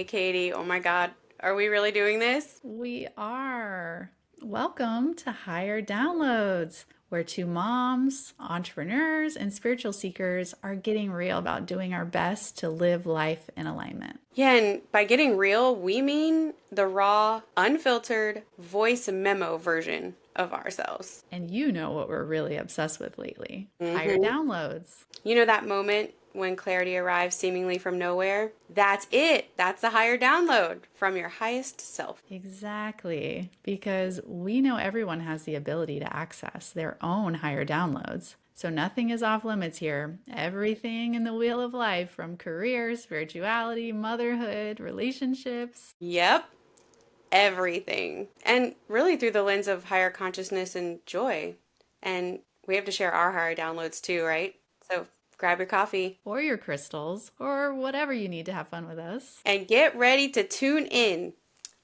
Hey, Katie. Oh my God. Are we really doing this? We are. Welcome to Higher Downloads, where two moms, entrepreneurs, and spiritual seekers are getting real about doing our best to live life in alignment. Yeah, and by getting real, we mean the raw, unfiltered voice memo version of ourselves. And you know what we're really obsessed with lately: higher hmm downloads. You know that moment when clarity arrives seemingly from nowhere? That's it. That's the higher download from your highest self. Exactly, because we know everyone has the ability to access their own higher downloads. So nothing is off limits here. Everything in the wheel of life, from career, spirituality, motherhood, relationships. Yep, everything. And really through the lens of higher consciousness and joy. And we have to share our higher downloads too, right? So grab your coffee Or your crystals, or whatever you need to have fun with us. and get ready to tune in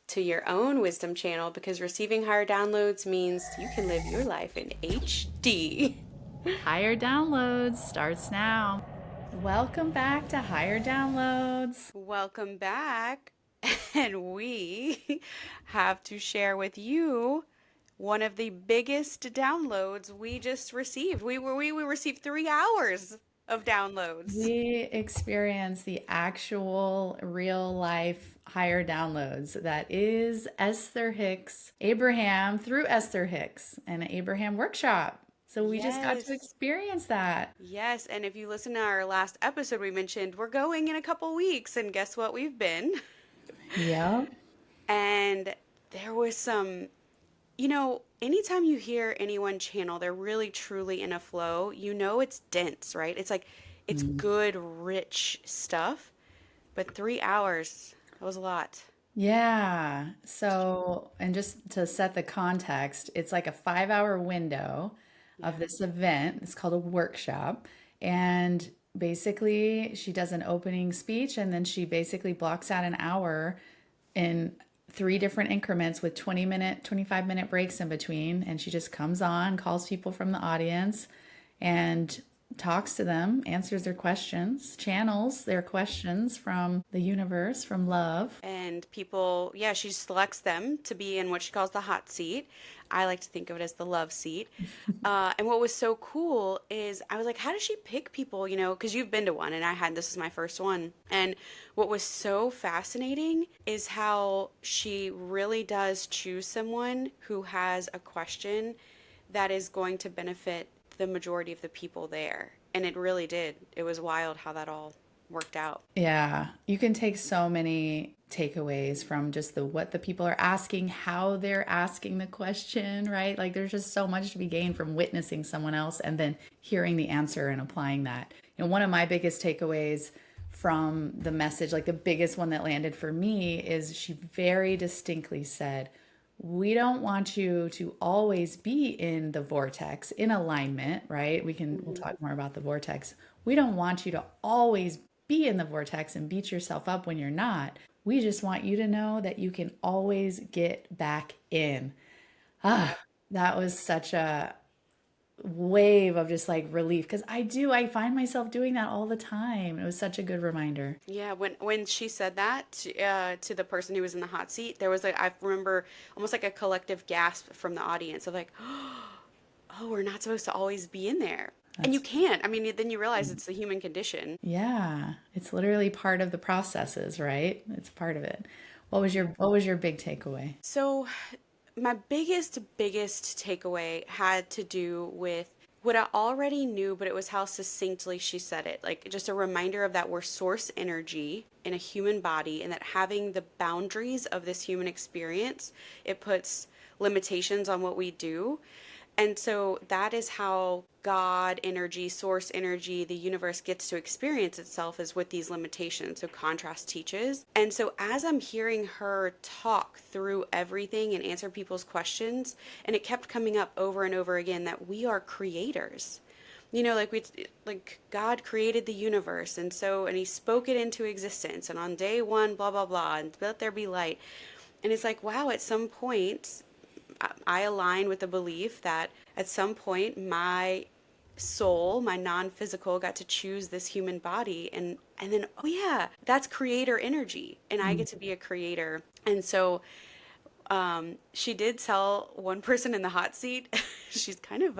to your own wisdom channel because receiving higher downloads means you can live your life in HD. Higher Downloads starts now. Welcome back to Higher Downloads. Welcome back. And we have to share with you one of the biggest downloads we just received. We received 3 hours of downloads. We experience the actual real life higher downloads. That is Esther Hicks, Abraham through Esther Hicks, and an Abraham workshop. So we just got to Yes. experience that. Yes, and if you listen to our last episode, we mentioned we're going in a couple weeks, and guess what we've been? Yep. And there was some, anytime you hear anyone channel, they're really truly in a flow, it's dense, right? It's like, it's good, rich stuff. But 3 hours, that was a lot. Yeah. So, and just to set the context, it's like a 5 hour window of Yeah. this event. It's called a workshop. And basically, she does an opening speech and then she basically blocks out an hour in three different increments with 20-minute, 25-minute breaks in between. And she just comes on, calls people from the audience, and talks to them, answers their questions, channels their questions from the universe, from love. And people, yeah, she selects them to be in what she calls the hot seat. I like to think of it as the love seat. And what was so cool is I was like, how does she pick people? Because you've been to one and I had this is my first one. And what was so fascinating is how she really does choose someone who has a question that is going to benefit the majority of the people there. And it really did. It was wild how that all worked out. Yeah, you can take so many takeaways from just the what the people are asking, how they're asking the question, right? Like there's just so much to be gained from witnessing someone else and then hearing the answer and applying that. One of my biggest takeaways from the message, like the biggest one that landed for me, is she very distinctly said, we don't want you to always be in the vortex in alignment, right? We'll Mhm. talk more about the vortex. We don't want you to always be in the vortex and beat yourself up when you're not. We just want you to know that you can always get back in. Ah, that was such a wave of just like relief because I find myself doing that all the time. It was such a good reminder. Yeah, when she said that to the person who was in the hot seat, there was I remember almost like a collective gasp from the audience of like, oh, we're not supposed to always be in there. And you That's can't. I mean, then you realize it's the human condition. Yeah, it's literally part of the processes, right? It's part of it. What was your big takeaway? So, my biggest takeaway had to do with what I already knew, but it was how succinctly she said it. Like just a reminder of that we're source energy in a human body and that having the boundaries of this human experience, it puts limitations on what we do. And so that is how God energy, source energy, the universe gets to experience itself is with these limitations. So contrast teaches. And so as I'm hearing her talk through everything and answer people's questions, and it kept coming up over and over again that we are creators. Like God created the universe and he spoke it into existence and on day one blah blah blah and let there be light. And it's like, wow, at some point I align with the belief that at some point my soul, my non-physical, got to choose this human body, and then, oh yeah, that's creator energy, and I Mm. get to be a creator. And so she did tell one person in the hot seat, she's kind of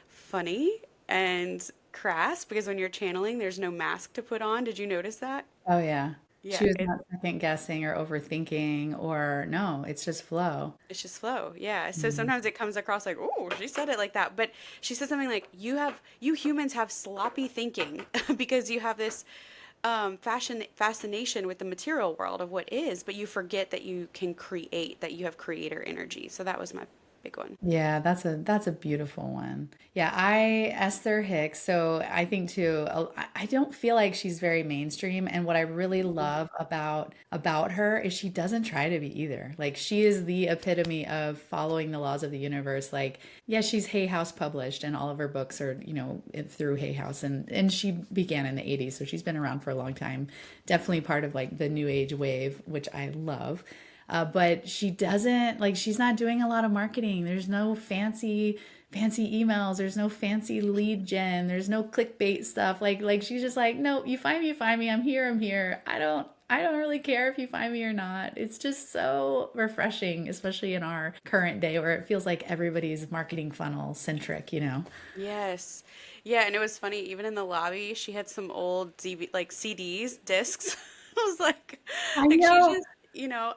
funny and crass because when you're channeling, there's no mask to put on. Did you notice that? Oh yeah. Yeah, She was not second guessing or overthinking or no, it's just flow. it's just flow. Yeah. So Mm. sometimes it comes across like, oh, she said it like that. But she said something like, you humans have sloppy thinking because you have this fascination with the material world of what is, but you forget that you can create, that you have creator energy. So that was my big one. Yeah, that's a beautiful one. Yeah, I Esther Hicks. So I think too. I don't feel like she's very mainstream, and what I really love about her is she doesn't try to be either. Like she is the epitome of following the laws of the universe. Like yeah, she's Hay House published, and all of her books are through Hay House, and she began in the '80s, so she's been around for a long time. Definitely part of like the New Age wave, which I love. But she doesn't like she's not doing a lot of marketing. There's no fancy emails. There's no fancy lead gen. There's no clickbait stuff. Like she's just like, no, you find me, you find me. I'm here. I'm here. I don't really care if you find me or not. It's just so refreshing, especially in our current day where it feels like everybody's marketing funnel centric. Yes. Yeah, and it was funny, even in the lobby, she had some old like CDs, discs. I was I like she know. just,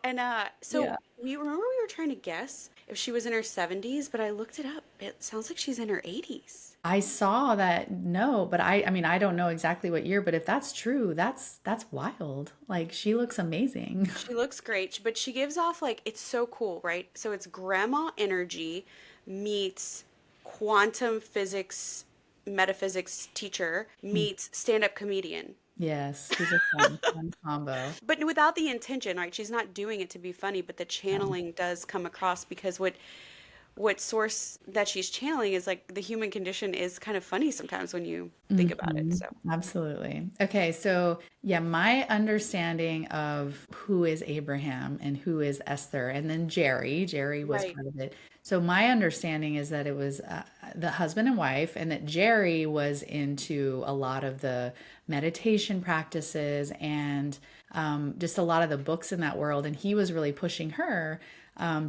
and so Yeah. we were trying to guess if she was in her 70s, but I looked it up. It sounds like she's in her 80s. I saw that no, but I mean I don't know exactly what year, but if that's true, that's wild. Like she looks amazing. She looks great, but she gives off like it's so cool, right? So it's grandma energy meets quantum physics metaphysics teacher meets stand-up comedian. Yes, she's a fun combo. But without the intention, right? She's not doing it to be funny, but the channeling does come across because what source that she's channeling is like the human condition is kind of funny sometimes when you think about it. Mhm. So, Absolutely. Okay, so yeah, my understanding of who is Abraham and who is Esther, and then Jerry. Jerry was right. part of it. So my understanding is that it was the husband and wife, and that Jerry was into a lot of the meditation practices and just a lot of the books in that world, and he was really pushing her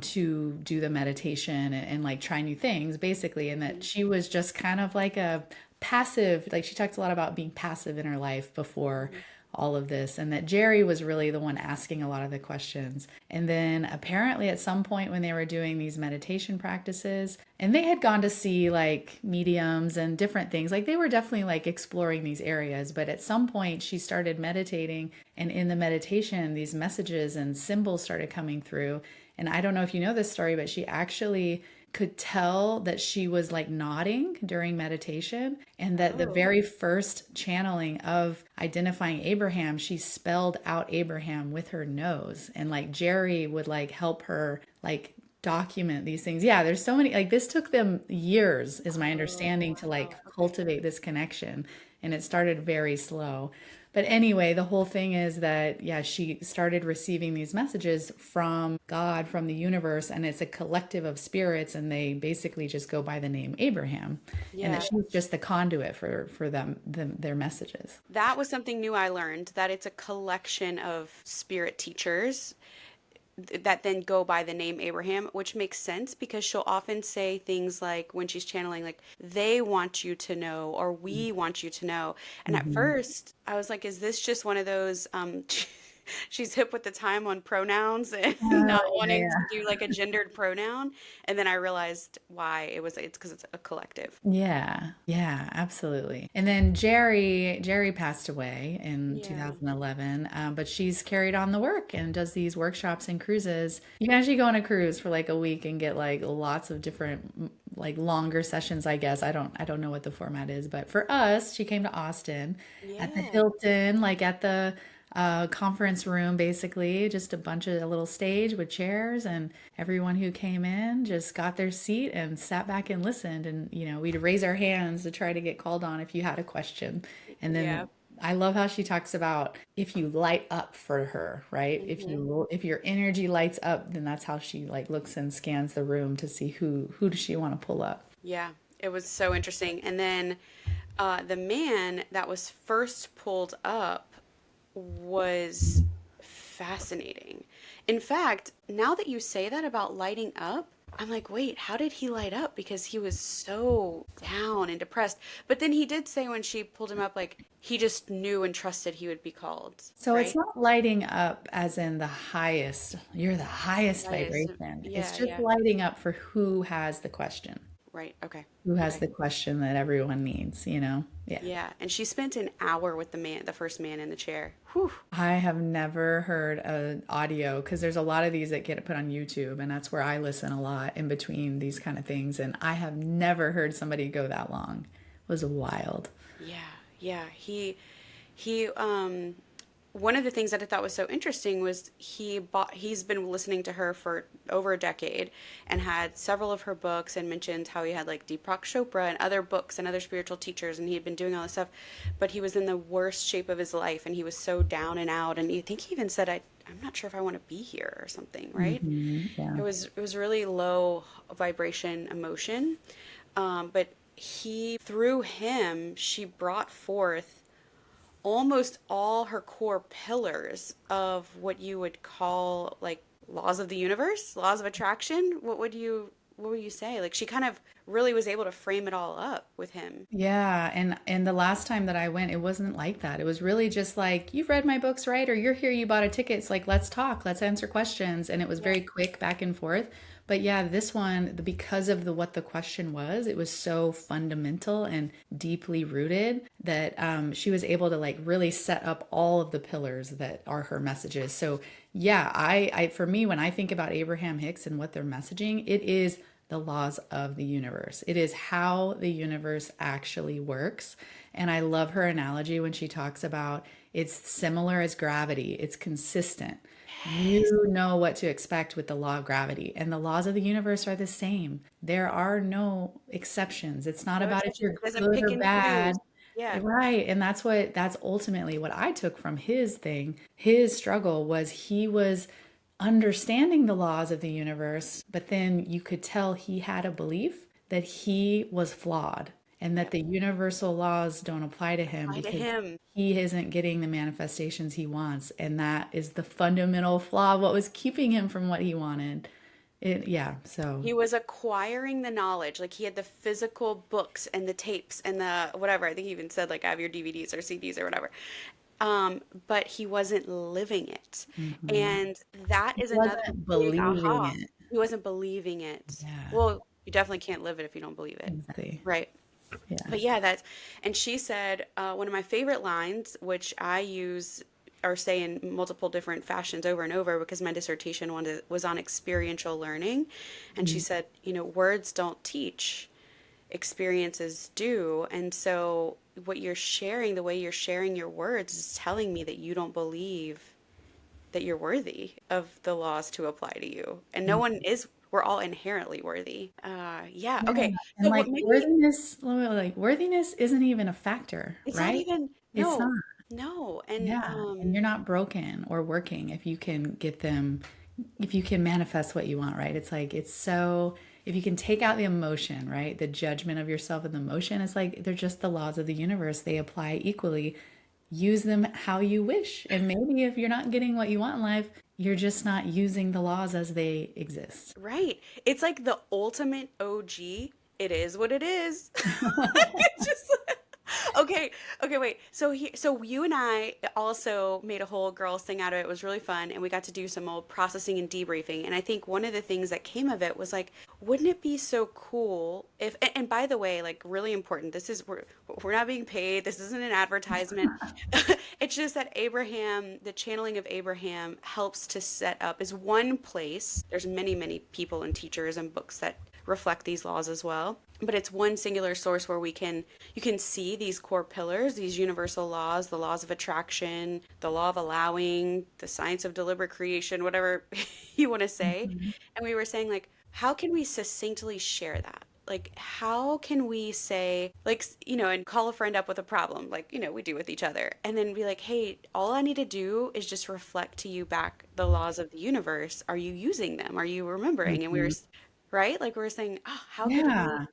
to do the meditation and like try new things, basically, and that she was just kind of like a passive, like she talks a lot about being passive in her life before Mhm. all of this, and that Jerry was really the one asking a lot of the questions. And then apparently at some point when they were doing these meditation practices, and they had gone to see like mediums and different things, like they were definitely like exploring these areas, but at some point she started meditating, and in the meditation these messages and symbols started coming through. And I don't know if you know this story, but she actually could tell that she was like nodding during meditation, and that the Oh, very first channeling of identifying Abraham, she spelled out Abraham with her nose, and like Jerry would like help her like document these things. Yeah, there's so many, like this took them years is my understanding oh, to like wow. Okay. cultivate this connection, and it started very slow. But anyway, the whole thing is that, yeah, she started receiving these messages from God, from the universe, and it's a collective of spirits, and they basically just go by the name Abraham, and that Yeah. she's just the conduit for their messages. That was something new I learned that it's a collection of spirit teachers that then go by the name Abraham, which makes sense because she'll often say things like when she's channeling, like, they want you to know, or we want you to know. And at Hmm. first, I was like, is this just one of those, she's hip with the time on pronouns and Oh, not yeah, wanting to yeah. do like a gendered pronoun? And then I realized why it's because it's a collective. Yeah, yeah, absolutely. And then Jerry passed away in Yeah. 2011, but she's carried on the work and does these workshops and cruises. You can actually go on a cruise for like a week and get like lots of different like longer sessions, I guess. I don't know what the format is, but for us, she came to Austin at the Yeah. Hilton, like at the conference room, basically, just a bunch of a little stage with chairs, and everyone who came in just got their seat and sat back and listened. And, we'd raise our hands to try to get called on if you had a question. And Yeah. then I love how she talks about if you light up for her, right? Hmm. If your energy lights up, then that's how she like looks and scans the room to see who does she want to pull up. Yeah. It was so interesting. And then the man that was first pulled up was fascinating. In fact, now that you say that about lighting up, I'm like, wait, how did he light up? Because he was so down and depressed. But then he did say when she pulled him up, like, he just knew and trusted he would be called, So it's right? not lighting up as in the highest, you're the highest That is, vibration. It's yeah, just yeah. lighting up for who has the question, Right. Okay. who has Okay. the question that everyone needs, you know? Yeah. Yeah. And she spent an hour with the man, the first man in the chair. Whew. I have never heard an audio because there's a lot of these that get put on YouTube, and that's where I listen a lot in between these kind of things. And I have never heard somebody go that long. It was wild. Yeah. Yeah. He, one of the things that I thought was so interesting was he's been listening to her for over a decade and had several of her books and mentioned how he had like Deepak Chopra and other books and other spiritual teachers and he had been doing all this stuff, but he was in the worst shape of his life and he was so down and out and I think he even said I'm not sure if I want to be here or something, right? Yeah. It was really low vibration emotion. But he through him she brought forth almost all her core pillars of what you would call like laws of the universe, laws of attraction. What would you say? Like she kind of really was able to frame it all up with him. Yeah, and the last time that I went, it wasn't like that. It was really just like, you've read my books, right? Or you're here, you bought a ticket. It's like, let's talk, let's answer questions. And it was Yeah. very quick back and forth. But yeah, this one, because of the what the question was, it was so fundamental and deeply rooted that she was able to like really set up all of the pillars that are her messages. So yeah, I for me, when I think about Abraham Hicks and what they're messaging, it is the laws of the universe. It is how the universe actually works. And I love her analogy when she talks about it's similar as gravity, it's consistent. Yes. You know what to expect with the law of gravity, and the laws of the universe are the same. There are no exceptions. It's not No about if exceptions. you're It doesn't good pick or and choose. bad. Yeah. Right. And that's ultimately what I took from his thing. His struggle was he was understanding the laws of the universe, but then you could tell he had a belief that he was flawed and that Yep. the universal laws don't apply to him Apply to because him. he isn't getting the manifestations he wants. And that is the fundamental flaw, what was keeping him from what he wanted. Yeah. So, He was acquiring the knowledge. Like he had the physical books and the tapes and the whatever. I think he even said like I have your DVDs or CDs or whatever. But he wasn't living it. mhm. And that He is another wasn't big believing aha. it. He wasn't believing it. Yeah, Well, you definitely can't live it if you don't believe it. exactly. Right. Yeah. But yeah, and she said, one of my favorite lines, which I use or say in multiple different fashions over and over because my dissertation was on experiential learning. And she Mhm. said, words don't teach, experiences do. And so what you're sharing, the way you're sharing your words is telling me that you don't believe that you're worthy of the laws to apply to you. And no one is, we're all inherently worthy. Yeah. Yeah, Okay. and So like what maybe worthiness isn't even a factor, it's not right? even, It's not. no, no. And Yeah, and you're not broken or working if you can get them, if you can manifest what you want, right? It's like it's so if you can take out the emotion, right? The judgment of yourself and the emotion, it's like they're just the laws of the universe. They apply equally. Use them how you wish. And maybe if you're not getting what you want in life, you're just not using the laws as they exist. right. It's like the ultimate OG. It is what it is. It's just okay. Okay, wait. So you and I also made a whole girls thing out of it. It was really fun, and we got to do some old processing and debriefing. And I think one of the things that came of it was like, wouldn't it be so cool if? And by the way, like really important. This is we're not being paid. This isn't an advertisement. It's just that Abraham, the channeling of Abraham, helps to set up is one place. There's many people and teachers and books that reflect these laws as well, but it's one singular source where you can see these core pillars, these universal laws, the laws of attraction, the law of allowing, the science of deliberate creation, whatever you want to say. Mhm. And we were saying like how can we succinctly share that? Like how can we say like and call a friend up with a problem like we do with each other and then be like, hey, all I need to do is just reflect to you back the laws of the universe. Are you using them? Are you remembering? And we were Mhm. right? Like we were saying, oh, how could we Yeah.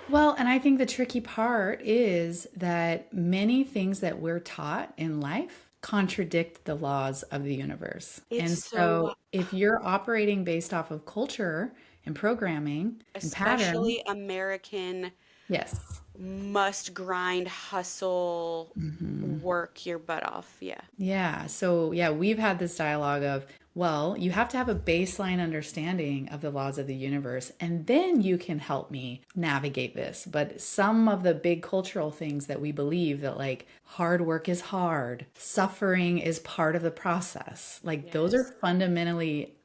Well, and I think the tricky part is that many things that we're taught in life contradict the laws of the universe. It's And so, so if you're operating based off of culture and programming and pattern, especially American yes. must grind, hustle, Mhm. work your butt off. Yeah. Yeah. So, yeah, we've had this dialogue of, well, you have to have a baseline understanding of the laws of the universe, and then you can help me navigate this. But some of the big cultural things that we believe that, like, hard work is hard, suffering is part of the process, like, those are Yes. fundamentally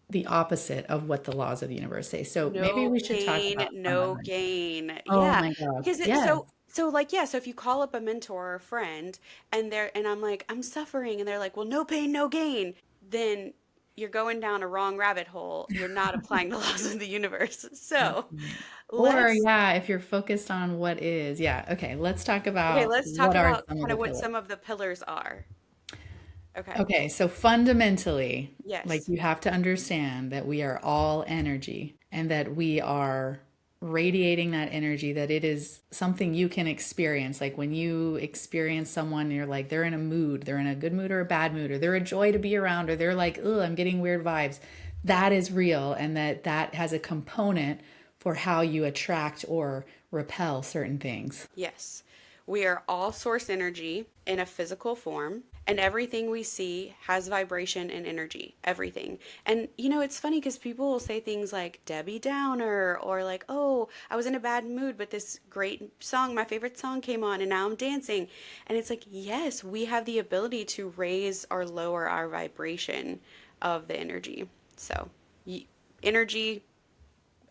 the opposite of what the laws of the universe say. So, maybe No we should talk pain, about some of no them. gain. Oh Yeah. my God. Because it Yes. so like yeah, so if you call up a mentor or a friend and I'm like, I'm suffering and they're like, well, no pain, no gain, then you're going down a wrong rabbit hole. You're not applying the laws of the universe. That's So right. Or, let's yeah, if you're focused on what is, yeah. Okay, let's talk okay, about let's talk what are about some of kind the of what pillars. some of the pillars are. Okay. Okay, so fundamentally, like, Yes. you have to understand that we are all energy and that we are radiating that energy, that it is something you can experience. Like when you experience someone, you're like, they're in a mood, they're in a good mood or a bad mood, or they're a joy to be around, or they're like, oh, I'm getting weird vibes. That is real, and that has a component for how you attract or repel certain things. Yes. We are all source energy in a physical form, and everything we see has vibration and energy. Everything. And it's funny because people will say things like Debbie Downer or like, oh, I was in a bad mood, but this great song, my favorite song came on, and now I'm dancing. And it's like, yes, we have the ability to raise or lower our vibration of the energy. So, energy,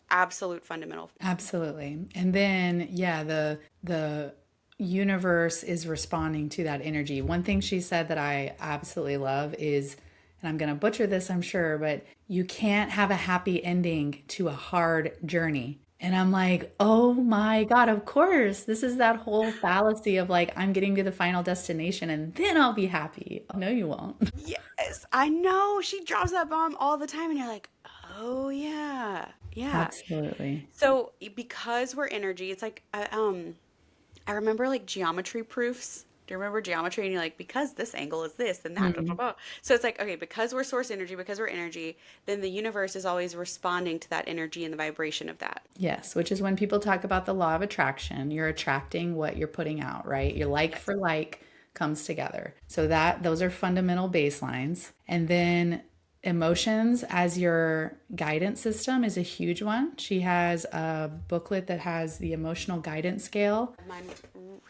absolute fundamental. Absolutely. And then, yeah, the universe is responding to that energy. One thing she said that I absolutely love is, and I'm going to butcher this, I'm sure, but you can't have a happy ending to a hard journey. And I'm like, oh my God, of course. This is that whole fallacy of like, I'm getting to the final destination and then I'll be happy. No, you won't. Yes, I know. She drops that bomb all the time, and you're like, oh, yeah. Yeah. Absolutely. So because we're energy, it's like, I remember like geometry proofs. Do you remember geometry? And you're like, because this angle is this, then that, blah, blah, Mhm. blah. So it's like, okay, because we're source energy, because we're energy, then the universe is always responding to that energy and the vibration of that. Yes, which is when people talk about the law of attraction, you're attracting what you're putting out, right? Your like Yes. for like comes together. So that those are fundamental baselines. And then emotions as your guidance system is a huge one. She has a booklet that has the emotional guidance scale. Mine was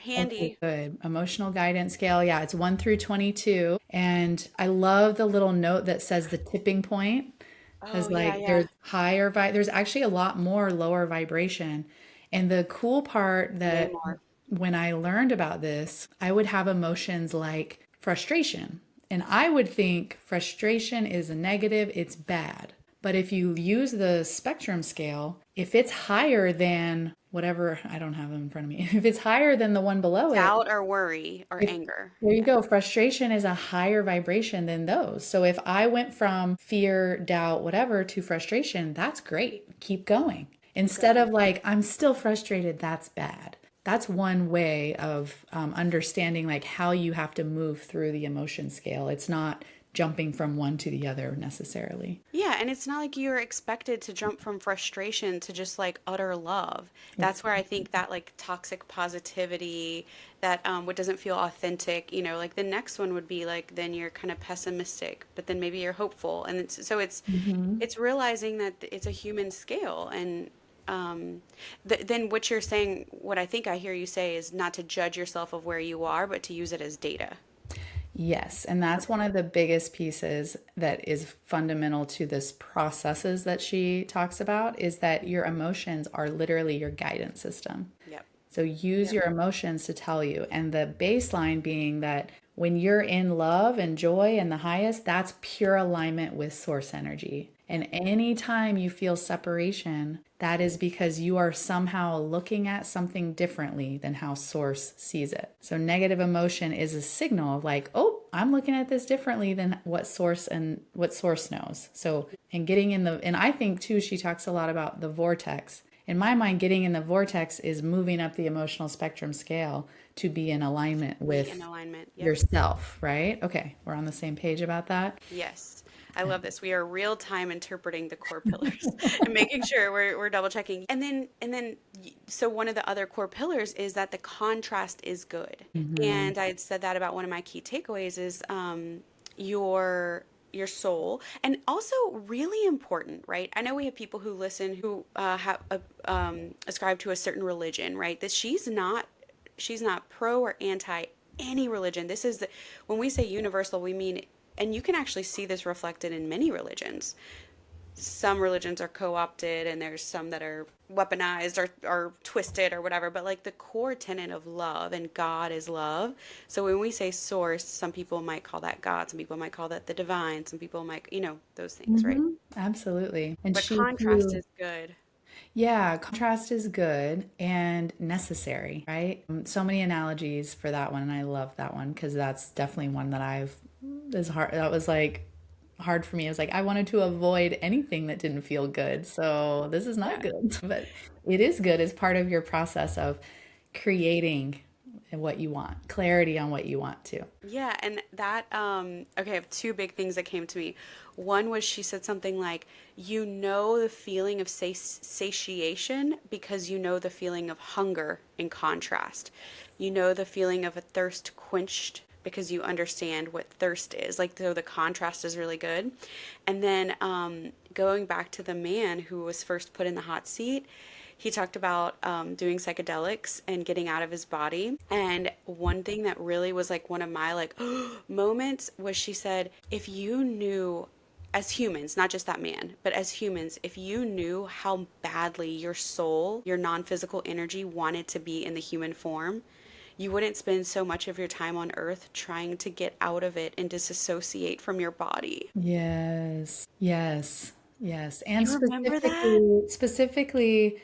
Okay, handy. good. Emotional guidance scale. Yeah, it's 1 through 22. And I love the little note that says the tipping point, Oh, because yeah, like yeah. there's there's actually a lot more lower vibration. And the cool part Way that more. when I learned about this, I would have emotions like frustration. And I would think frustration is a negative, it's bad. But if you use the spectrum scale, if it's higher than whatever, I don't have them in front of me, if it's higher than the one below it, Doubt or worry or if anger. there you Yeah. go. Frustration is a higher vibration than those. So if I went from fear, doubt, whatever to frustration, that's great. Keep going. Keep Instead going. of like, I'm still frustrated, that's bad. That's one way of understanding like how you have to move through the emotion scale. It's not jumping from one to the other necessarily. Yeah, and it's not like you're expected to jump from frustration to just like utter love. That's where I think that like toxic positivity, that what doesn't feel authentic, like the next one would be like then you're kind of pessimistic, but then maybe you're hopeful. And so it's Mhm. it's realizing that it's a human scale and then what you're saying, what I think I hear you say is not to judge yourself of where you are, but to use it as data. Yes, and that's Okay. one of the biggest pieces that is fundamental to this processes that she talks about is that your emotions are literally your guidance system. Yep. So use Yep. your emotions to tell you. And the baseline being that when you're in love and joy and the highest, that's pure alignment with source energy. And anytime you feel separation, that is because you are somehow looking at something differently than how source sees it. So negative emotion is a signal of like, oh, I'm looking at this differently than what source knows. So, and getting in the, and I think too, she talks a lot about the vortex. in my mind, getting in the vortex is moving up the emotional spectrum scale to be in alignment Be in with alignment. Yep. yourself, right? Okay, we're on the same page about that. Yes. I love this. We are real time interpreting the core pillars and making sure we're double checking. So one of the other core pillars is that the contrast is good. Hmm. And I had said that about one of my key takeaways is your your soul, and also really important, right? I know we have people who listen who have ascribe to a certain religion, right? That she's not pro or anti any religion. This is when we say universal, we mean, and you can actually see this reflected in many religions. Some religions are co-opted and there's some that are weaponized or twisted or whatever, but like the core tenet of love, and God is love. So when we say source, some people might call that God, some people might call that the divine, some people might, those things, right? Hmm. Absolutely. And But she contrast too. is good. Yeah, contrast is good and necessary, right? So many analogies for that one, and I love that one because that's definitely one that I've is hard. That was like hard for me. I was like, I wanted to avoid anything that didn't feel good, so this is not Yeah. good, but it is good as part of your process of creating what you want, clarity on what you want to. Yeah, and that okay, I have two big things that came to me. One was she said something like, you know the feeling of satiation because you know the feeling of hunger in contrast. You know the feeling of a thirst quenched because you understand what thirst is. Like, so the contrast is really good. And then going back to the man who was first put in the hot seat, he talked about doing psychedelics and getting out of his body. And one thing that really was like one of my like moments was she said, if you knew, as humans, not just that man, but as humans, if you knew how badly your soul, your non-physical energy wanted to be in the human form, you wouldn't spend so much of your time on earth trying to get out of it and disassociate from your body. Yes, yes, yes. And You remember that? specifically,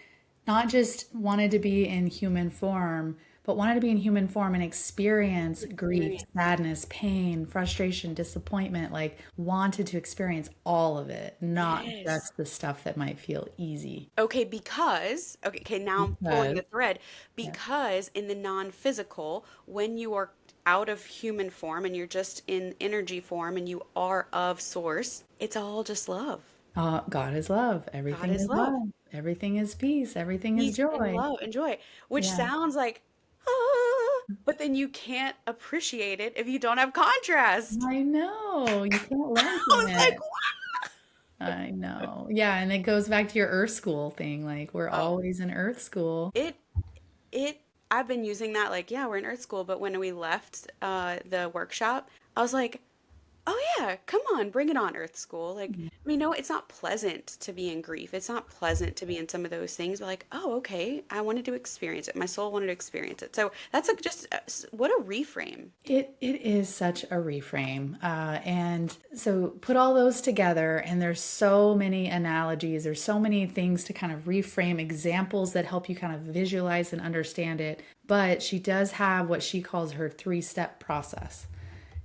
not just wanted to be in human form, but wanted to be in human form and experience grief, Experience. sadness, pain, frustration, disappointment, like wanted to experience all of it, not Yes. just the stuff that might feel easy. Okay, because, okay, now I'm pulling Because, the thread. yeah. Because in the non-physical, when you are out of human form and you're just in energy form and you are of source, it's all just love. God is love. God Everything is is love. love. Everything is peace. Everything is Peace and joy. love and joy, which Yeah. sounds like, but then you can't appreciate it if you don't have contrast. I know. You can't I learn from was like, it. I know. Yeah, and it goes back to your Earth School thing. Like we're wow. Oh, always in Earth School. it it I've been using that like, yeah, we're in Earth School, but when we left the workshop, I was like, oh yeah, come on, bring it on, Earth School. Like, I mean, no, it's not pleasant to be in grief. It's not pleasant to be in some of those things, but like, oh, okay, I wanted to experience it. My soul wanted to experience it. So that's like just what a reframe. It is such a reframe, and so put all those together, and there's so many analogies. There's so many things to kind of reframe, examples that help you kind of visualize and understand it. But she does have what she calls her three-step process,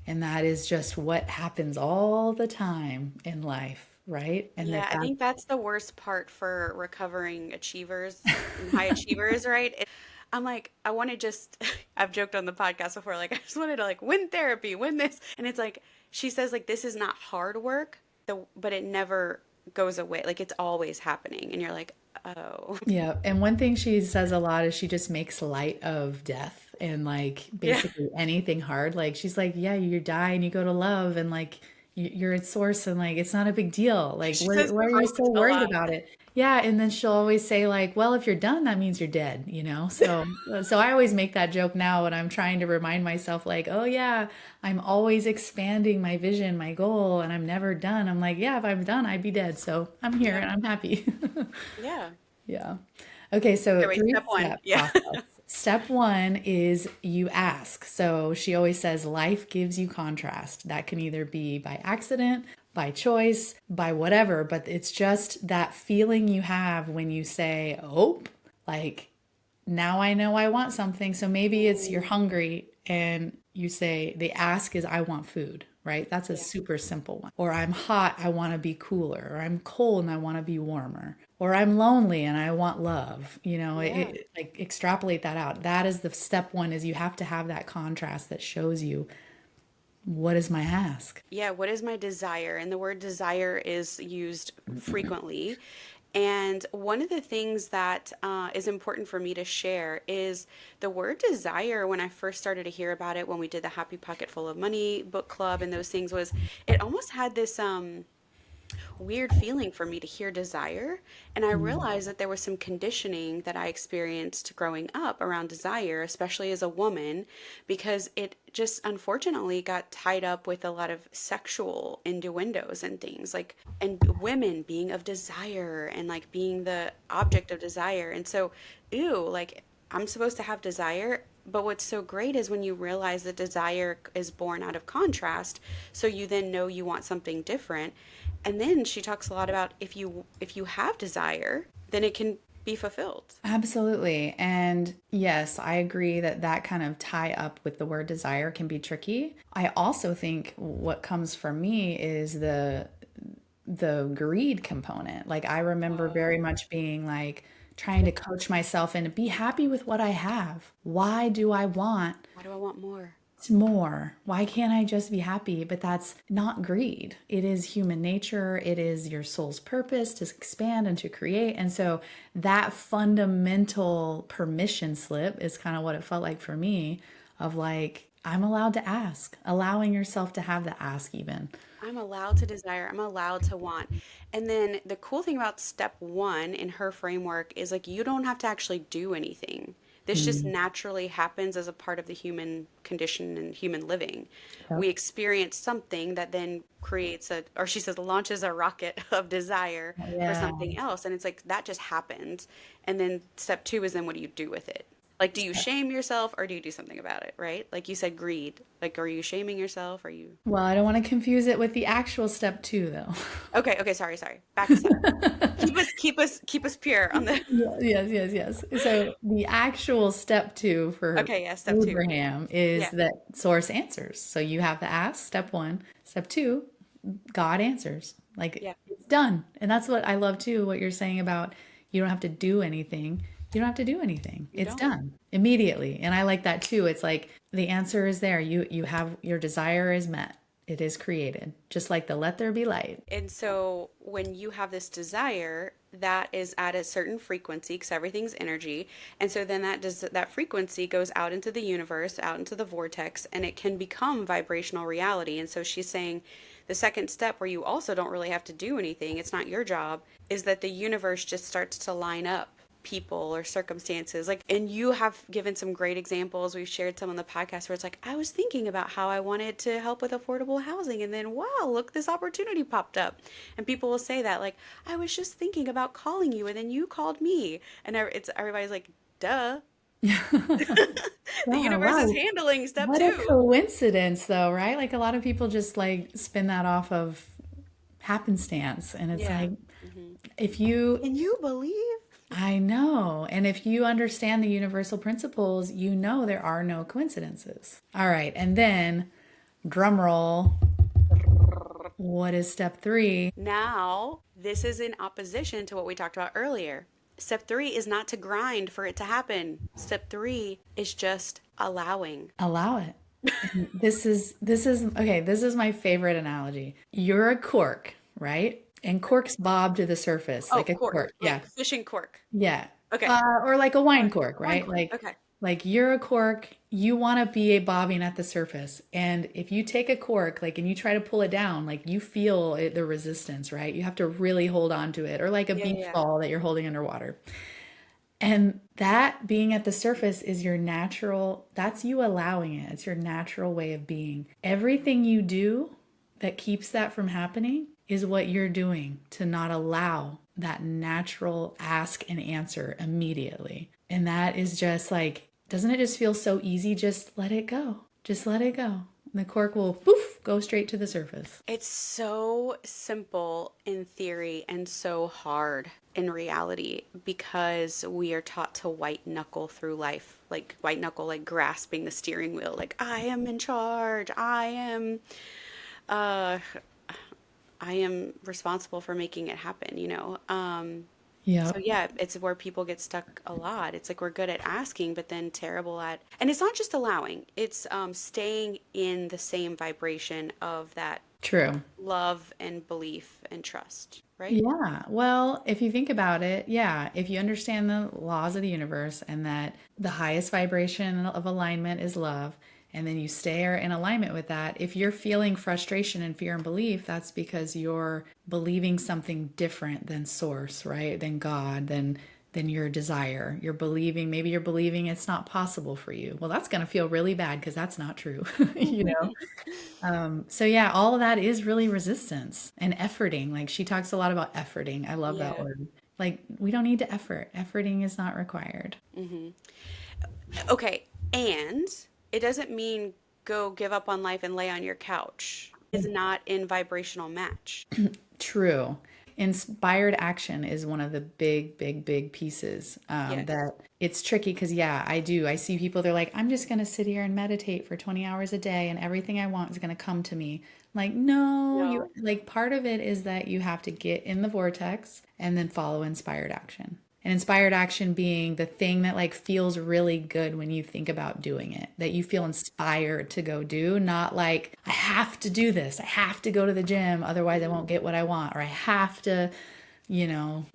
and that is just what happens all the time in life, right? And Yeah, I that think that's the worst part for recovering achievers and high achievers, right? I'm like, I want to just, I've joked on the podcast before, like, I just wanted to like win therapy, win this. And it's like, she says, like, this is not hard work, but it never goes away. Like, it's always happening. And you're like, oh, Yeah, and one thing she says a lot is she just makes light of death and like yeah. basically anything hard. Like she's like, yeah, you die and you go to love and like you're at source and like it's not a big deal. Like She says why the are you so road to worried love. about it? Yeah, and then she'll always say like, well, if you're done, that means you're dead, you know? So I always make that joke now when I'm trying to remind myself like, oh yeah, I'm always expanding my vision, my goal, and I'm never done. I'm like, yeah, if I'm done, I'd be dead. So I'm here Yep. and I'm happy. Yeah. Yeah. Okay, Okay, so wait, step one. three-step Yeah. process. Step one is you ask. So she always says life gives you contrast. That can either be by accident, by choice, by whatever, but it's just that feeling you have when you say, oh, like now I know I want something. So maybe it's you're Ooh. hungry and you say, the ask is, I want food, right? That's a Yeah. super simple one. Or I'm hot, I want to be cooler. Or I'm cold and I want to be warmer. Or I'm lonely and I want love. Yeah. Like extrapolate that out. That is the step one, is you have to have that contrast that shows you what is my ask. Yeah, what is my desire? And the word desire is used frequently. And one of the things that is important for me to share is the word desire. When I first started to hear about it, when we did the Happy Pocket Full of Money book club and those things, was it almost had this weird feeling for me to hear desire. And I realized that there was some conditioning that I experienced growing up around desire, especially as a woman, because it just unfortunately got tied up with a lot of sexual innuendos and things like, and women being of desire and like being the object of desire. And so, ew, like I'm supposed to have desire. But what's so great is when you realize that desire is born out of contrast, so you then know you want something different. And then she talks a lot about if you have desire, then it can be fulfilled. Absolutely. And yes, I agree that that kind of tie up with the word desire can be tricky. I also think what comes for me is the greed component. Like I remember very Oh, much being like trying to coach myself and be happy with what I have. Why do I want why do I want more? more? Why can't I just be happy? But that's not greed. It is human nature. It is your soul's purpose to expand and to create. And so that fundamental permission slip is kind of what it felt like for me, of like, I'm allowed to ask, allowing yourself to have the ask even. I'm allowed to desire, I'm allowed to want. And then the cool thing about step one in her framework is like you don't have to actually do anything. This just Mm. naturally happens as a part of the human condition and human living. Yep. We experience something that then creates a, or she says, launches a rocket of desire for Yeah. something else. And it's like that just happens. And then step two is then what do you do with it? Like, do you shame yourself or do you do something about it, right? Like you said, greed. Like, are you shaming yourself? Are you Well, I don't want to confuse it with the actual step two, though. okay, okay, sorry. Back a step. Keep us pure on the Yeah, yes, yes, yes. So the actual step two for okay, yeah, step two. Abraham is Yeah, that source answers. So you have to ask, step one. Step two, God answers. Like yeah, it's done. And that's what I love too, what you're saying about you don't have to do anything. You don't have to do anything. you It's don't. done immediately. And I like that too. It's like the answer is there. You have your desire is met. It is created. Just like the let there be light. And so when you have this desire that is at a certain frequency, because everything's energy, and so then that frequency goes out into the universe, out into the vortex, and it can become vibrational reality. And so she's saying the second step, where you also don't really have to do anything, it's not your job, is that the universe just starts to line up people or circumstances like, and you have given some great examples, we've shared some on the podcast where it's like I was thinking about how I wanted to help with affordable housing and then wow, look, this opportunity popped up. And people will say that like I was just thinking about calling you and then you called me, and it's everybody's like duh. The Yeah, universe is wow. handling step What a two. coincidence, though, right? Like a lot of people just like spin that off of happenstance. And it's Yeah. like, Hmm. if you, Can you believe? I know, and if you understand the universal principles, you know there are no coincidences. All right. And then, drum roll, what is step three? Now, this is in opposition to what we talked about earlier. Step three is not to grind for it to happen. Step three is just allowing. Allow it. And this is okay, this is my favorite analogy. You're a cork, right? And corks bob to the surface Oh, like a cork, cork. Yeah. like fishing cork. Yeah. Okay. Or like a wine cork, Wine right? cork. Okay. Like you're a cork, you want to be a bobbing at the surface. And if you take a cork, like, and you try to pull it down, like you feel it, the resistance, right? You have to really hold on to it, or like a Yeah, beach yeah, ball that you're holding underwater. And that being at the surface is your natural, that's you allowing it. It's your natural way of being. Everything you do that keeps that from happening is what you're doing to not allow that natural ask and answer immediately. And that is just like, doesn't it just feel so easy? Just let it go. Just let it go. And the cork will poof go straight to the surface. it's so simple in theory and so hard in reality because we are taught to white knuckle through life, like white knuckle, like grasping the steering wheel, like I am in charge. I am uh, I am responsible for making it happen, you know? So Yep. yeah, it's where people get stuck a lot. It's like we're good at asking, but then terrible at, and it's not just allowing, it's staying in the same vibration of that True. love and belief and trust, right? Yeah. Well, if you think about it, yeah, if you understand the laws of the universe and that the highest vibration of alignment is love, and then you stay in alignment with that, if you're feeling frustration and fear and belief, that's because you're believing something different than source, right? Than God, than your desire. You're believing, maybe you're believing it's not possible for you. Well, that's going to feel really bad because that's not true, you know? So yeah, all of that is really resistance and efforting. Like she talks a lot about efforting. I love that Yeah. word. Like we don't need to effort. Efforting is not required. Hmm. Okay. And it doesn't mean go give up on life and lay on your couch. Is not in vibrational match. True. Inspired action is one of the big, big, big pieces Yes. that it's tricky because, yeah, I do. I see people, they're like, I'm just going to sit here and meditate for 20 hours a day and everything I want is going to come to me. Like, no, you No. like part of it is that you have to get in the vortex and then follow inspired action. And inspired action being the thing that like feels really good when you think about doing it, that you feel inspired to go do, not like, I have to do this. I have to go to the gym. Otherwise, I won't get what I want. Or I have to,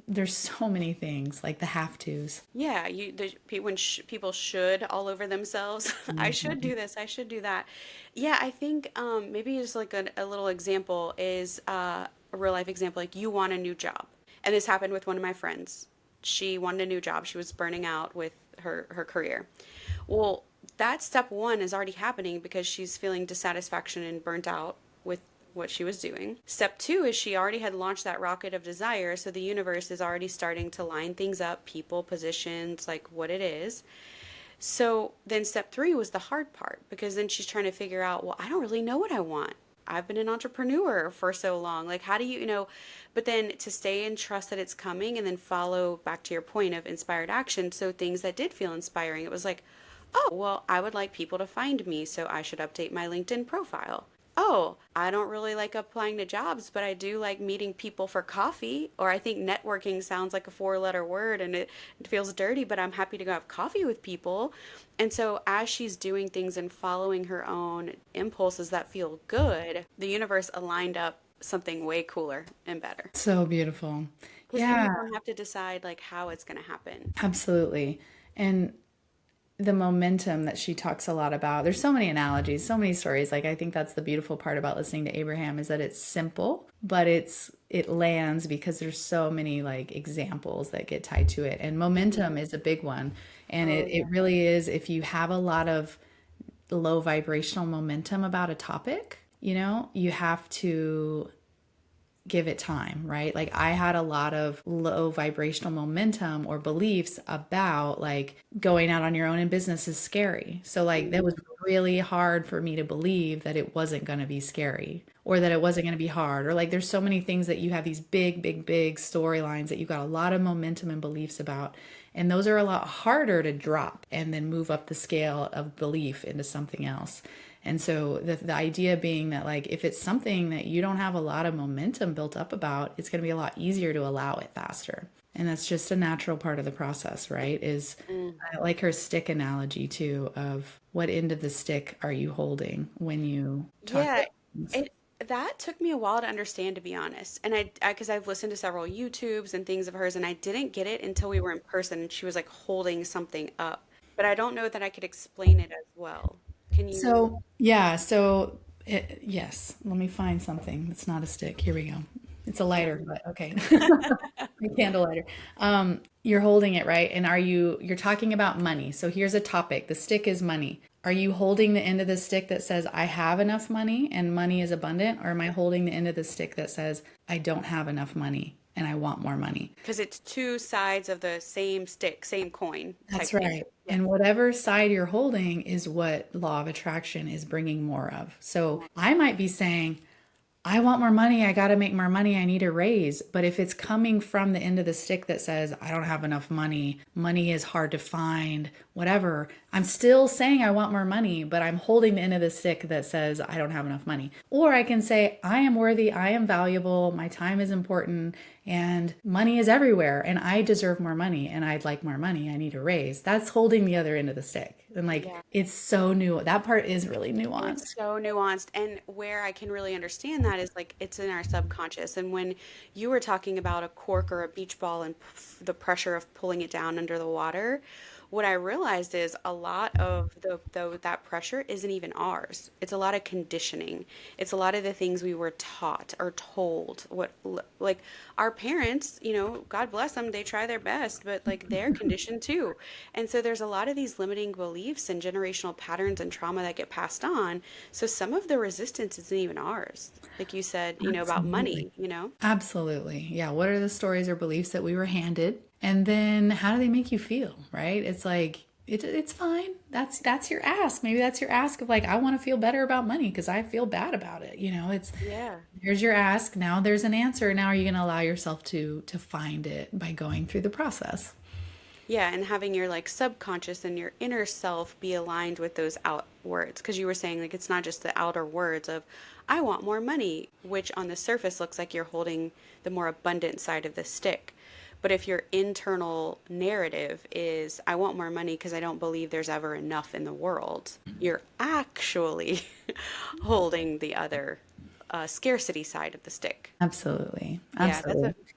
there's so many things like the have tos. Yeah, when people should all over themselves. I should Mhm. do this. I should do that. Yeah, I think maybe just like a little example is a real life example. Like you want a new job, and this happened with one of my friends. She wanted a new job. She was burning out with her career. Well, that step one is already happening because she's feeling dissatisfaction and burnt out with what she was doing. Step two is she already had launched that rocket of desire, so the universe is already starting to line things up, people, positions, like what it is. So then step three was the hard part because then she's trying to figure out, well, I don't really know what I want. I've been an entrepreneur for so long. Like, how do you, but then to stay and trust that it's coming and then follow back to your point of inspired action. So things that did feel inspiring, it was like, oh, well, I would like people to find me, so I should update my LinkedIn profile. Oh, I don't really like applying to jobs, but I do like meeting people for coffee. Or I think networking sounds like a four-letter word and it feels dirty, but I'm happy to go have coffee with people. And so, as she's doing things and following her own impulses that feel good, the universe aligned up something way cooler and better. So beautiful. Because then you Yeah, don't have to decide like how it's going to happen. absolutely. And the momentum that she talks a lot about. There's so many analogies, so many stories. Like I think that's the beautiful part about listening to Abraham is that it's simple, but it lands because there's so many like examples that get tied to it. And Hmm. momentum is a big one. And Oh, it yeah. really is if you have a lot of low vibrational momentum about a topic, you have to give it time, right? Like I had a lot of low vibrational momentum or beliefs about like going out on your own in business is scary. So like that was Hmm. really hard for me to believe that it wasn't going to be scary or that it wasn't going to be hard or like there's so many things that you have these big big big storylines that you've got a lot of momentum and beliefs about and those are a lot harder to drop and then move up the scale of belief into something else. And so the idea being that like if it's something that you don't have a lot of momentum built up about, it's going to be a lot easier to allow it faster. And that's just a natural part of the process, right? Is I like her stick analogy too of what end of the stick are you holding when you talk Yeah, about things. it that took me a while to understand, to be honest. And because I've listened to several YouTubes and things of hers, and I didn't get it until we were in person, and she was like holding something up. But I don't know that I could explain it as well. Can you? So, yeah, so yes, let me find something that's not a stick. Here we go. It's a lighter, Okay. but okay. A candle lighter. You're holding it, right? And you're talking about money. So here's a topic. The stick is money. Are you holding the end of the stick that says, I have enough money and money is abundant? Or am I holding the end of the stick that says, I don't have enough money and I want more money? Because it's two sides of the same stick, same coin type That's thing. right. Yeah. And whatever side you're holding is what law of attraction is bringing more of. So I might be saying, I want more money. I got to make more money. I need a raise. But if it's coming from the end of the stick that says, I don't have enough money, money is hard to find, whatever, I'm still saying I want more money, but I'm holding the end of the stick that says, I don't have enough money. Or I can say, I am worthy. I am valuable. My time is important. And money is everywhere. And I deserve more money. And I'd like more money. I need a raise. That's holding the other end of the stick. And like, Yeah. it's so new. That part is really It's nuanced. so nuanced. And where I can really understand that is like it's in our subconscious. And when you were talking about a cork or a beach ball and the pressure of pulling it down under the water, what I realized is a lot of that pressure isn't even ours. It's a lot of conditioning. It's a lot of the things we were taught or told. Like our parents, God bless them, they try their best, but like they're conditioned too. And so there's a lot of these limiting beliefs and generational patterns and trauma that get passed on. So some of the resistance isn't even ours. Like you said, about Absolutely. money. Absolutely. Yeah. What are the stories or beliefs that we were handed? And then how do they make you feel? Right? It's like it's fine. That's your ask. Maybe that's your ask of like I want to feel better about money because I feel bad about it. It's Yeah. here's your ask. Now there's an answer. Now are you going to allow yourself to find it by going through the process? Yeah, and having your like subconscious and your inner self be aligned with those out words. Because you were saying like it's not just the outer words of I want more money, which on the surface looks like you're holding the more abundant side of the stick. But if your internal narrative is I want more money because I don't believe there's ever enough in the world, you're actually holding the other scarcity side of the stick. Absolutely. Yeah, that's a Absolutely.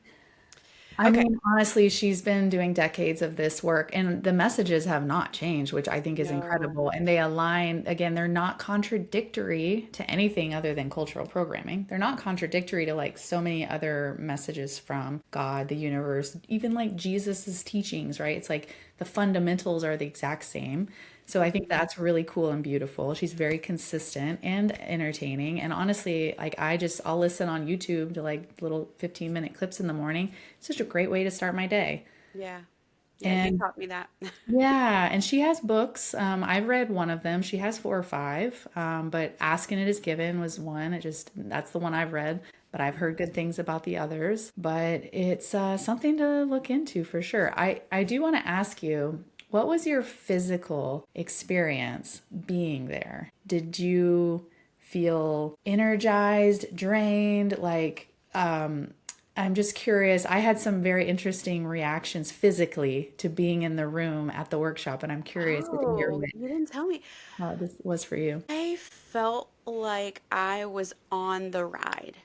I okay. mean, honestly, she's been doing decades of this work, and the messages have not changed, which I think is No. incredible. And they align, again, they're not contradictory to anything other than cultural programming. They're not contradictory to like so many other messages from God, the universe, even like Jesus's teachings, right? It's like the fundamentals are the exact same. So I think Mhm. that's really cool and beautiful. She's very consistent and entertaining. And honestly, like I'll listen on YouTube to like little 15-minute clips in the morning. It's such a great way to start my day. Yeah. Yeah, you And taught me that. yeah, and she has books. I've read one of them. She has four or five. But Ask and It Is Given was one. That's the one I've read. But I've heard good things about the others. But it's something to look into for sure. I do want to ask you, what was your physical experience being there? Did you feel energized, drained, I'm just curious. I had some very interesting reactions physically to being in the room at the workshop, and I'm curious to hear Oh, you didn't tell me. how this was for you. I felt like I was on the ride.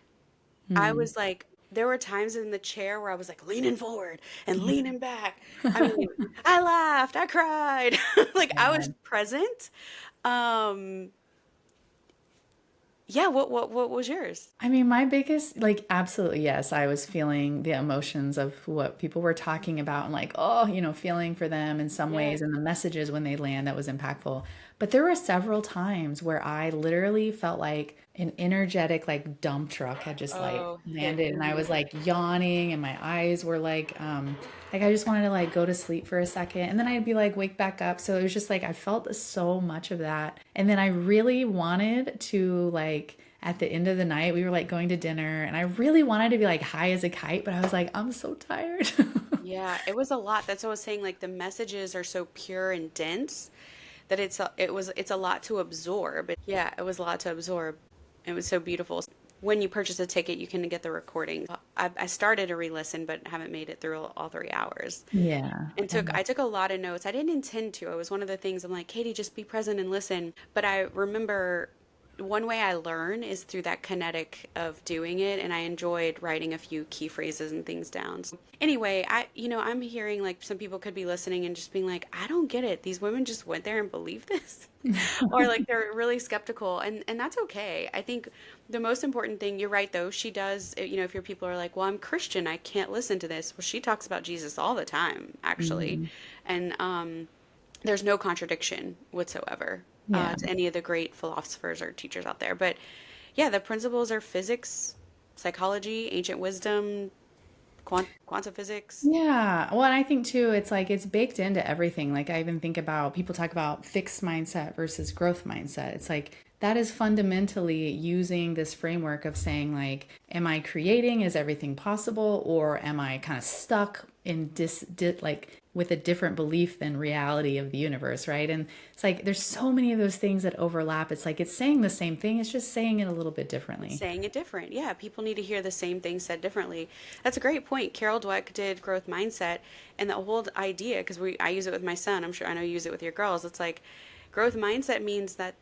I Hmm. was like, there were times in the chair where I was like leaning forward and leaning back. I mean, I laughed, I cried. Like I was Yeah. present. Um, yeah, what was yours? I mean, my biggest, like, absolutely, yes, I was feeling the emotions of what people were talking about and, like, oh, feeling for them in some Yeah. ways and the messages when they land that was impactful. But there were several times where I literally felt like an energetic, like, dump truck had just, like, Oh, hit landed and I me. was, like, yawning and my eyes were, like I just wanted to, like, go to sleep for a second and then I'd be, like, wake back up. So it was just, like, I felt so much of that. And then I really wanted to, like, at the end of the night, we were like going to dinner and I really wanted to be like high as a kite, but I was like, I'm so tired. Yeah, it was a lot. That's what I was saying. Like the messages are so pure and dense that it's a lot to absorb. Yeah, it was a lot to absorb. It was so beautiful. When you purchase a ticket, you can get the recording. I started a re-listen, but haven't made it through all 3 hours. Yeah. And And I took a lot of notes. I didn't intend to. It was one of the things I'm like, Katie, just be present and listen. But I remember one way I learn is through that kinetic of doing it, and I enjoyed writing a few key phrases and things down. So anyway, I'm hearing like some people could be listening and just being like, I don't get it. These women just went there and believed this. Or like they're really skeptical, and that's okay. I think the most important thing, you're right though, she does, if your people are like, well, I'm Christian, I can't listen to this. Well, she talks about Jesus all the time, actually. mhm. And there's no contradiction whatsoever Yeah. to any of the great philosophers or teachers out there. But yeah, the principles are physics, psychology, ancient wisdom, quantum physics. Yeah. Well, and I think too, it's like it's baked into everything. Like I even think about people talk about fixed mindset versus growth mindset. It's like that is fundamentally using this framework of saying like, am I creating? Is everything possible? Or am I kind of stuck in like with a different belief than reality of the universe, right? And it's like there's so many of those things that overlap. It's like it's saying the same thing, it's just saying it a little bit differently. Saying it different. Yeah, people need to hear the same thing said differently. That's a great point. Carol Dweck did growth mindset, and the whole idea, because I use it with my son. I'm sure I know you use it with your girls. It's like growth mindset means that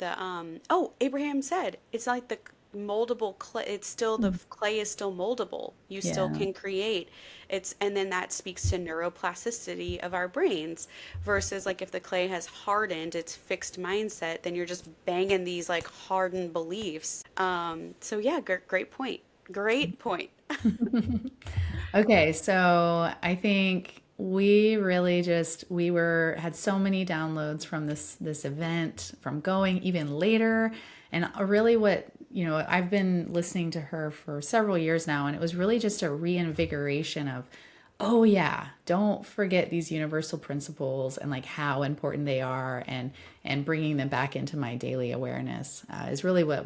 Abraham said it's like the moldable clay. It's still the clay is still moldable. You still Yeah. can create. And then that speaks to neuroplasticity of our brains versus like if the clay has hardened, it's fixed mindset, then you're just banging these like hardened beliefs. So yeah, great point. Great point. Okay, so I think we really just we were had so many downloads from this event, from going even later, and really what, I've been listening to her for several years now, and it was really just a reinvigoration of, oh yeah, don't forget these universal principles and like how important they are, and bringing them back into my daily awareness is really what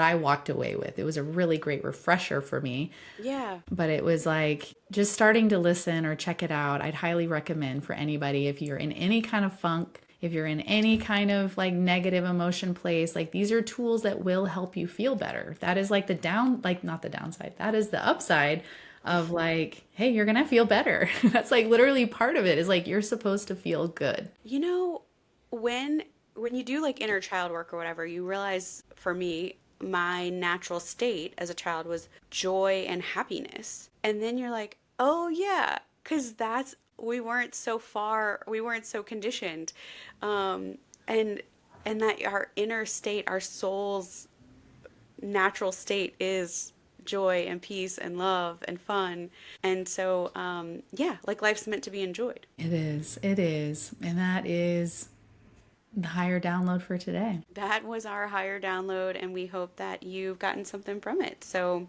I walked away with. It was a really great refresher for me, Yeah. but it was like just starting to listen or check it out. I'd highly recommend for anybody if you're in any kind of funk, if you're in any kind of like negative emotion place, like these are tools that will help you feel better. That is like not the downside. That is the upside of like, hey, you're going to feel better. That's like literally part of it is like you're supposed to feel good. You know, when when you do like inner child work or whatever, you realize for me, my natural state as a child was joy and happiness. And then you're like, "Oh yeah, 'cause that's we weren't so conditioned." Um and and that our inner state, our soul's natural state is joy and peace and love and fun. And so, yeah, like life's meant to be enjoyed. It is. It is. And that is the higher download for today. That was our higher download, and we hope that you've gotten something from it. So,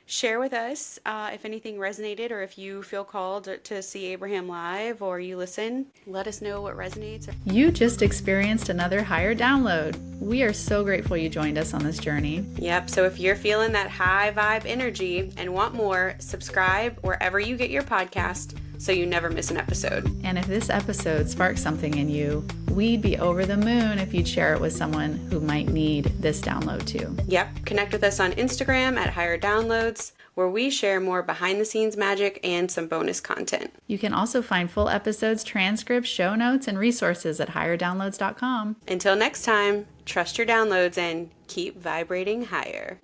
share with us if anything resonated or if you feel called to see Abraham live or you listen. Let us know what resonates. You just experienced another higher download. We are so grateful you joined us on this journey. Yep. So if you're feeling that high vibe energy and want more, subscribe wherever you get your podcast so you never miss an episode. And if this episode sparks something in you, we'd be over the moon if you'd share it with someone who might need this download too. Yep. Connect with us on Instagram at Higher Downloads, where we share more behind the scenes magic and some bonus content. You can also find full episodes, transcripts, show notes, and resources at higherdownloads.com. Until next time, trust your downloads and keep vibrating higher.